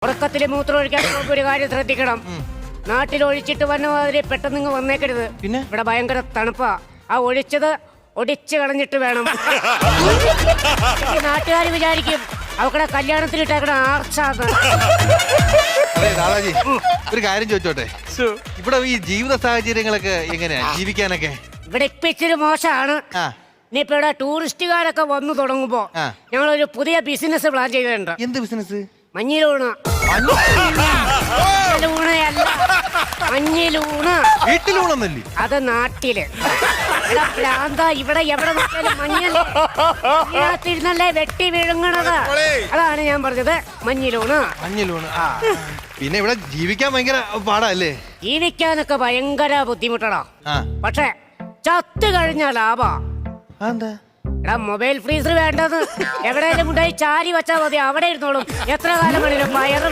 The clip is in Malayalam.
ഉറക്കത്തിൽ മൂത്രം ഒഴിക്കാൻ പോകുമ്പോൾ ഒരു കാര്യം ശ്രദ്ധിക്കണം. നാട്ടിൽ ഒഴിച്ചിട്ട് വന്ന മാതിരി പെട്ടെന്ന് നിങ്ങൾ വന്നേക്കരുത്. പിന്നെ ഇവിടെ ഭയങ്കര തണുപ്പാ. ആ ഒഴിച്ചത് ഒടിച്ചു കളഞ്ഞിട്ട് വേണം. നാട്ടുകാർ വിചാരിക്കും അവക്കടെ കല്യാണത്തിന് ഇട്ടേക്കണ ആർച്ചാന്ന്. അതെ ദാദാജി, ഒരു കാര്യം ചോദിച്ചോട്ടെ, ഇവിടെ ഈ ജീവിത സാഹചര്യങ്ങളൊക്കെ എങ്ങനെയാ ജീവിക്കാനൊക്കെ? ഇവിടെ ഇപ്പൊ ഇച്ചിരി മോശമാണ്. ആ, ഇനിയിപ്പോ ഇവിടെ ടൂറിസ്റ്റുകാരൊക്കെ വന്നു തുടങ്ങുമ്പോ ഞങ്ങളൊരു പുതിയ ബിസിനസ് പ്ലാൻ ചെയ്തിട്ടുണ്ട്. എന്ത് ബിസിനസ്? മഞ്ഞിലൂണ്. ലൂണയല്ല, മഞ്ഞിലൂണ്. വീട്ടിലൂണെന്നല്ലേ? അത് നാട്ടില്. ഭ്രാന്ത, ഇവിടെ എവിടെ നോക്കിയാലും മഞ്ഞിനകത്തിരുന്നല്ലേ വെട്ടി വിഴുങ്ങണത്. അതാണ് ഞാൻ പറഞ്ഞത്, മഞ്ഞിലൂണ്. മഞ്ഞിലൂണ്. പിന്നെ ഇവിടെ ജീവിക്കാൻ ഭയങ്കര പാടല്ലേ? ജീവിക്കാനൊക്കെ ഭയങ്കര ബുദ്ധിമുട്ടടാ. ആ, പക്ഷെ ചത്ത് കഴിഞ്ഞാൽ ലാഭാ. എന്താ? എടാ, മൊബൈൽ ഫ്രീസർ വേണ്ടത് എവിടെയെങ്കിലും കൊണ്ടുപോയി ചാരി വെച്ചാൽ മതി, അവിടെ ഇരുന്നോളും. എത്ര കാലം വേണേലും വയറ്